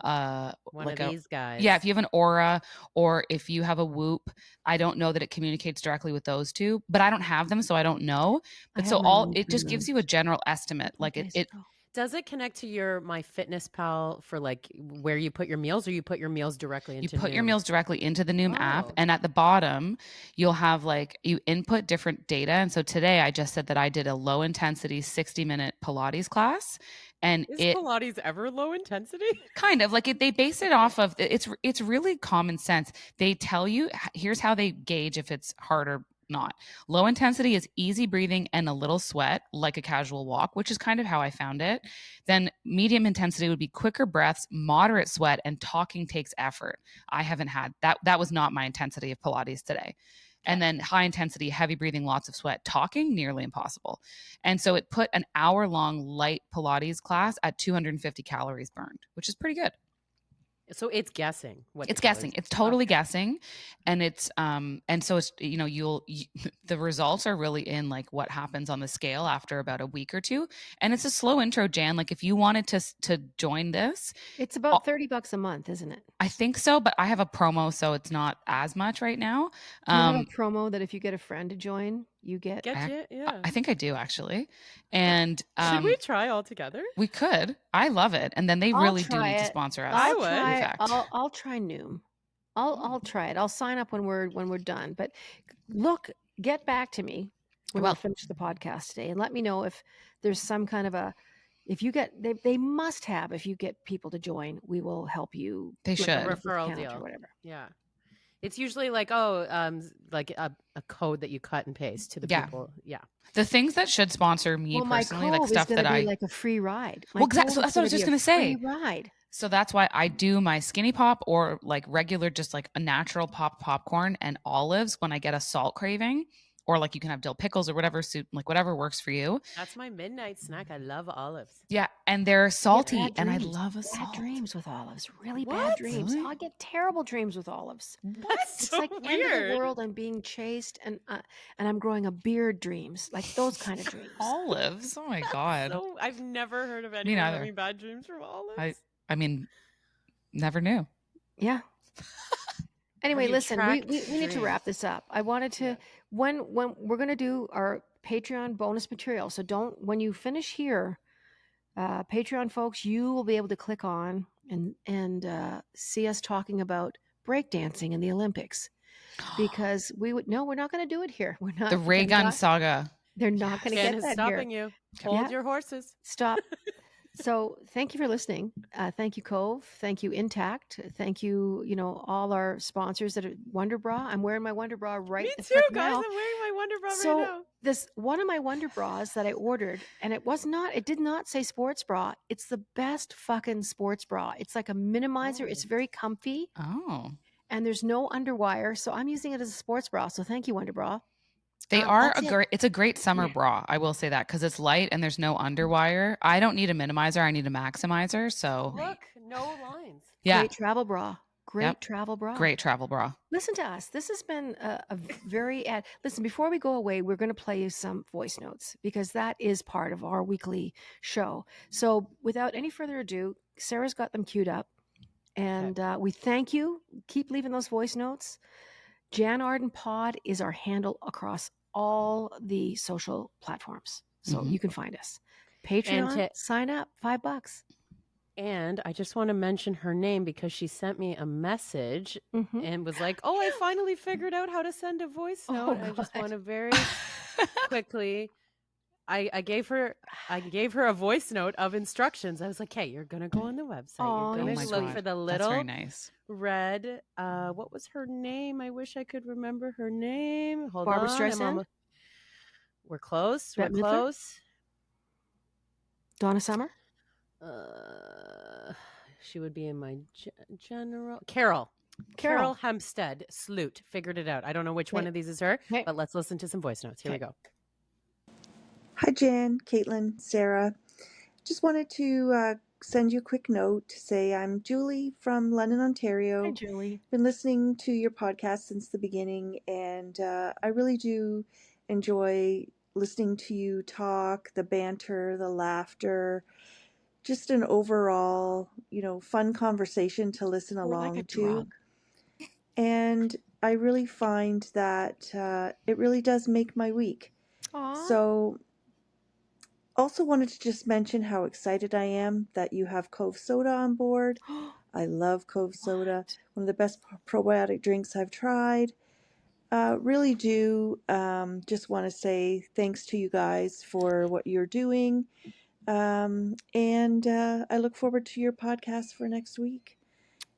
like of these guys. yeah, if you have an Aura or if you have a Whoop, I don't know that it communicates directly with those two, but I don't have them, so I don't know. But so it just gives you a general estimate. Like it Does it connect to your MyFitnessPal for like where you put your meals, or you put your meals directly into you put your Noom? meals directly into the Noom app, and at the bottom you'll have like you input different data. And so today I just said that I did a low intensity 60-minute Pilates class, and Is Pilates ever low intensity? Kind of like they base it off of it's really common sense. They tell you here's how they gauge if it's hard or not. Low intensity is easy breathing and a little sweat, like a casual walk, which is kind of how I found it. Then medium intensity would be quicker breaths, moderate sweat, and talking takes effort. I haven't had that. That was not my intensity of Pilates today. And then high intensity, heavy breathing, lots of sweat, talking, nearly impossible. And so it put an hour-long light Pilates class at 250 calories burned, which is pretty good. So it's guessing what it's guessing. It's totally guessing. And it's and so it's the results are really in like what happens on the scale after about a week or two. And it's a slow intro, Jann. Like if you wanted to join this, it's about $30 a month, isn't it? I think so, but I have a promo, so it's not as much right now. Do you have a promo that if you get a friend to join, you get? Yeah. I think I do actually. And should we try all together? We could. I love it. And then they really do need to sponsor us. I'll try Noom. I'll try it. I'll sign up when we're done. But get back to me when we finish the podcast today, and let me know if there's some kind of if you get they must have, if you get people to join, we will help you. They should. A referral deal or whatever. Yeah. It's usually like like a code that you cut and paste to the people. Yeah. The things that should sponsor me personally, like stuff that I like a free ride. So that's what I was just going to say. Free ride. So that's why I do my skinny pop or like regular, just like a natural popcorn and olives when I get a salt craving. Or like you can have dill pickles or whatever soup, like whatever works for you. That's my midnight snack. I love olives. Yeah, and they're salty, and I love bad dreams with olives. Really bad dreams. I get terrible dreams with olives. What? It's so like weird. End of the world. I'm being chased, and I'm growing a beard. Dreams like those kind of dreams. Olives. Oh my god. So I've never heard of anyone having bad dreams from olives. I mean, never knew. Yeah. Anyway, listen, we need to wrap this up. I wanted to when we're going to do our Patreon bonus material. So when you finish here, Patreon folks, you will be able to click on and see us talking about breakdancing in the Olympics, because we're not going to do it here. We're not the ray gun saga. They're not going to get that stopping here. You. Hold your horses. Stop. So thank you for listening. Thank you, Cove. Thank you, Intact. Thank you, all our sponsors that are Wonder Bra. I'm wearing my Wonder Bra right now. Me too, guys. I'm wearing my Wonder Bra right now. This one of my Wonder Bras that I ordered, and it did not say sports bra. It's the best fucking sports bra. It's like a minimizer. Oh. It's very comfy. Oh. And there's no underwire. So I'm using it as a sports bra. So thank you, Wonder Bra. It's a great summer bra. I will say that, because it's light and there's no underwire. I don't need a minimizer. I need a maximizer. So look, no lines. Yeah. Great travel bra. Great travel bra. Listen to us. This has been a very listen, before we go away, we're going to play you some voice notes, because that is part of our weekly show. So without any further ado, Sarah's got them queued up, and we thank you. Keep leaving those voice notes. Jann Arden Pod is our handle across all the social platforms. So you can find us. Patreon, sign up, $5. And I just want to mention her name because she sent me a message and was like, "Oh, I finally figured out how to send a voice note." I just want to very quickly. I gave her a voice note of instructions. I was like, "Hey, you're gonna go on the website. You're gonna look for the little That's very nice. red. What was her name? I wish I could remember her name. Hold Barbara on, Streisand? We're close. Bette We're Midler? close. Donna Summer? She would be in my general. Carol Hempstead Sloot. Figured it out. I don't know which one of these is her, but let's listen to some voice notes. Here we go. Hi, Jann, Caitlin, Sarah. Just wanted to send you a quick note to say I'm Julie from London, Ontario. Hi, Julie. Been listening to your podcast since the beginning, and I really do enjoy listening to you talk, the banter, the laughter, just an overall, fun conversation to listen along to. And I really find that it really does make my week. Aww. So also wanted to just mention how excited I am that you have Cove Soda on board. I love Cove Soda. One of the best probiotic drinks I've tried. Really do just want to say thanks to you guys for what you're doing. And I look forward to your podcast for next week.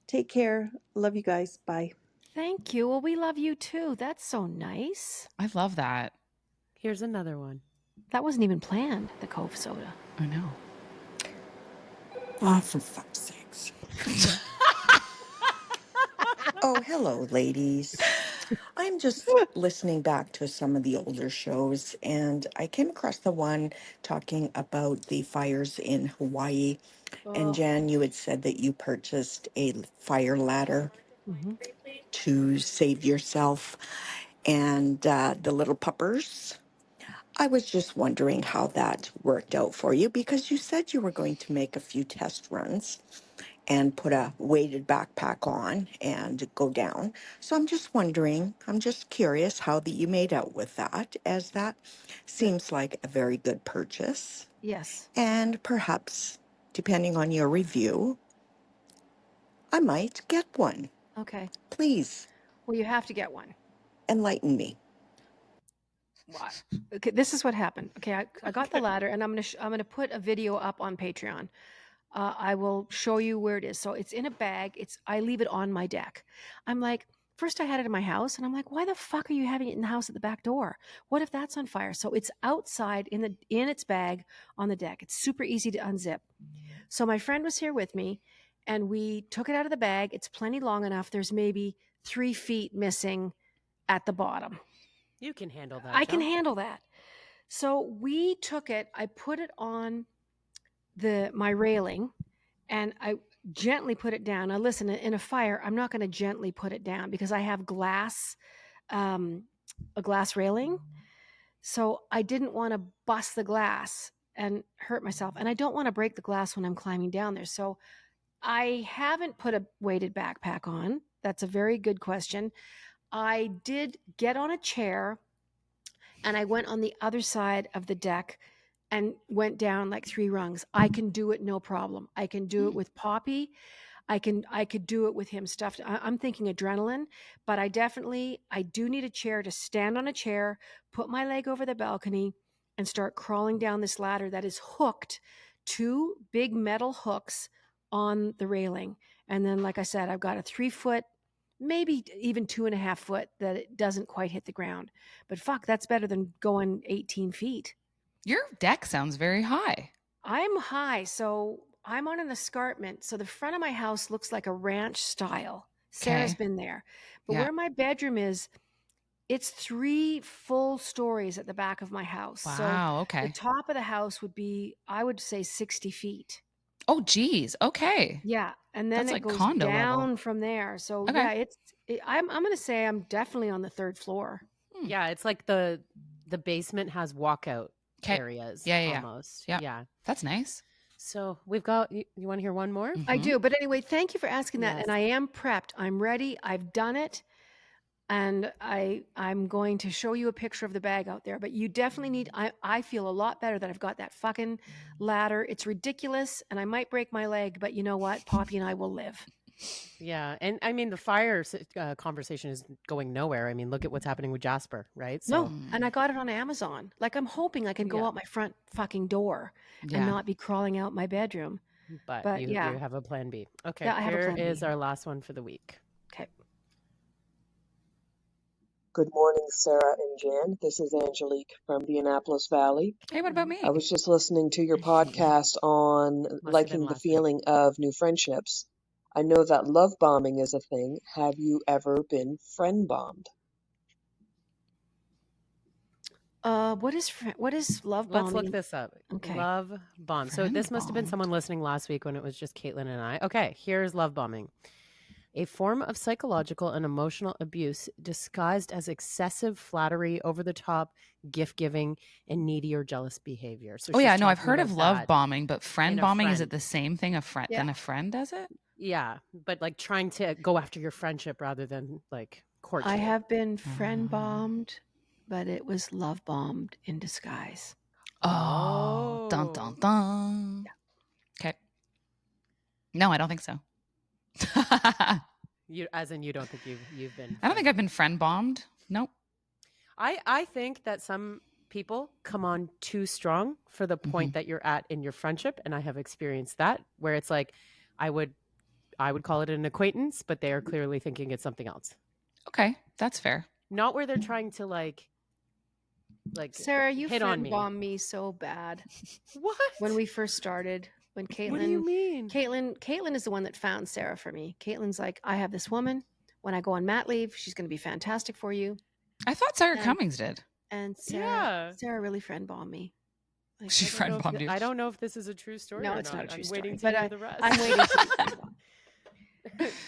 Take care. Love you guys. Bye. Thank you. Well, we love you too. That's so nice. I love that. Here's another one. That wasn't even planned, the Cove Soda. I know. Oh, for fuck's sakes. Oh, hello, ladies. I'm just listening back to some of the older shows, and I came across the one talking about the fires in Hawaii. And Jann, you had said that you purchased a fire ladder to save yourself and the little puppers. I was just wondering how that worked out for you, because you said you were going to make a few test runs and put a weighted backpack on and go down. So I'm just wondering, I'm just curious how you made out with that, as that seems like a very good purchase. Yes. And perhaps, depending on your review, I might get one. Okay. Please. Well, you have to get one. Enlighten me. What? Okay, this is what happened. Okay, I got the ladder, and I'm gonna put a video up on Patreon. I will show you where it is. So it's in a bag. I leave it on my deck. I'm like, first I had it in my house, and I'm like, why the fuck are you having it in the house at the back door? What if that's on fire? So it's outside in its bag on the deck. It's super easy to unzip. So my friend was here with me, and we took it out of the bag. It's plenty long enough. There's maybe 3 feet missing at the bottom. You can handle that. I can handle that. So we took it, I put it on my railing, and I gently put it down. Now listen, in a fire, I'm not going to gently put it down because I have a glass railing. So I didn't want to bust the glass and hurt myself. And I don't want to break the glass when I'm climbing down there. So I haven't put a weighted backpack on. That's a very good question. I did get on a chair, and I went on the other side of the deck and went down like 3 rungs. I can do it, no problem. I can do it with Poppy. I could do it with him stuffed. I'm thinking adrenaline, but I do need a chair to stand on a chair, put my leg over the balcony, and start crawling down this ladder that is hooked 2 big metal hooks on the railing. And then, like I said, I've got a 3 foot, maybe even 2.5 foot that it doesn't quite hit the ground. But fuck, that's better than going 18 feet. Your deck sounds very high. I'm high, so I'm on an escarpment. So the front of my house looks like a ranch style. Sarah's been there. But where my bedroom is, it's 3 full stories at the back of my house. Wow, so okay. The top of the house would be, I would say, 60 feet. Oh, geez. Okay. Yeah. And then That's it like goes condo down level. from there. So Okay. yeah, I'm going to say I'm definitely on the 3rd floor. Yeah, it's like the basement has walkout areas. Yeah. Almost. Yeah. That's nice. So we've got, you want to hear one more? I do. But anyway, thank you for asking that. Yes. And I am prepped. I'm ready. I've done it. And I'm going to show you a picture of the bag out there, but you definitely need, I feel a lot better that I've got that fucking ladder. It's ridiculous and I might break my leg, but you know what? Poppy and I will live. Yeah. And I mean, the fire conversation is going nowhere. I mean, look at what's happening with Jasper, right? So, No, and I got it on Amazon. Like, I'm hoping I can go Yeah. out my front fucking door Yeah. and not be crawling out my bedroom. but you yeah, have a plan B. Okay. Yeah, I have a Here plan is B. our last one for the week. Okay. Good morning, Sarah and Jann. This is Angelique from the Annapolis Valley. Hey, what about me? I was just listening to your podcast on Must have been liking the last week. feeling of new friendships. I know that love bombing is a thing. Have you ever been friend bombed? What is love bombing? Let's look this up. Okay. Love bomb. So this must have been someone listening last week when it was just Caitlin and I. Okay, here's love bombing. A form of psychological and emotional abuse disguised as excessive flattery, over-the-top gift-giving, and needy or jealous behavior. So Oh, she's yeah, no, I've talking heard about of love that bombing, but friend in a bombing, is friend. it the same thing than a friend does it? Yeah, but like trying to go after your friendship rather than like courtship. I have been friend bombed, but it was love bombed in disguise. Oh, dun dun dun. Okay. No, I don't think so. You don't think you've been. I don't think I've been friend bombed. Nope. I think that some people come on too strong for the point that you're at in your friendship, and I have experienced that where it's like I would call it an acquaintance, but they are clearly thinking it's something else. Okay, that's fair. Not where they're trying to like Sarah, you hit on friend me. bombed me so bad. What? When we first started, when Caitlin. What do you mean? Caitlin is the one that found Sarah for me. Caitlin's like, I have this woman. When I go on mat leave, she's going to be fantastic for you. I thought Sarah Cummings did. And Sarah really friend bombed me. Like, She friend bombed you. I don't know if this is a true story. No, or it's not a true I'm story. waiting to But hear the rest. I'm waiting to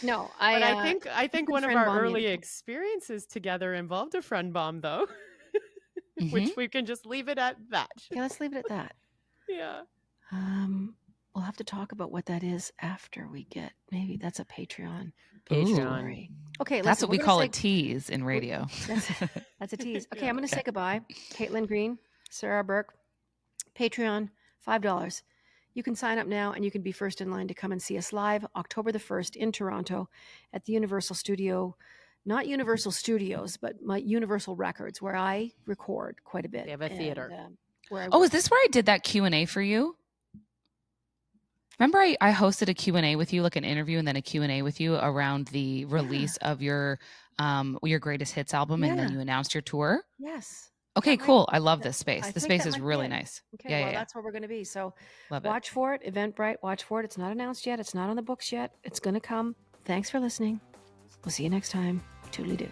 No, But I think one of friend our bomb early you. experiences together involved a friend bomb, though, which we can just leave it at that. Okay, let's leave it at that. Yeah. We'll have to talk about what that is after we get. Maybe that's a Patreon. Patreon. Okay, that's what we call a tease in radio. That's a tease. Okay, I'm going to say goodbye. Caitlin Green, Sarah Burke, Patreon, $5. You can sign up now and you can be first in line to come and see us live October the 1st in Toronto at the Universal Studio. Not Universal Studios, but my Universal Records, where I record quite a bit. They have a theater. Is this where I did that Q&A for you? Remember I hosted a Q&A with you, like an interview and then a Q&A with you around the release of your greatest hits album, and then you announced your tour? Yes. Okay, cool. I love this space. The space is really nice. Okay, well, that's where we're going to be. So love watch for it. Eventbrite, watch for it. It's not announced yet. It's not on the books yet. It's going to come. Thanks for listening. We'll see you next time. Toodly-doo.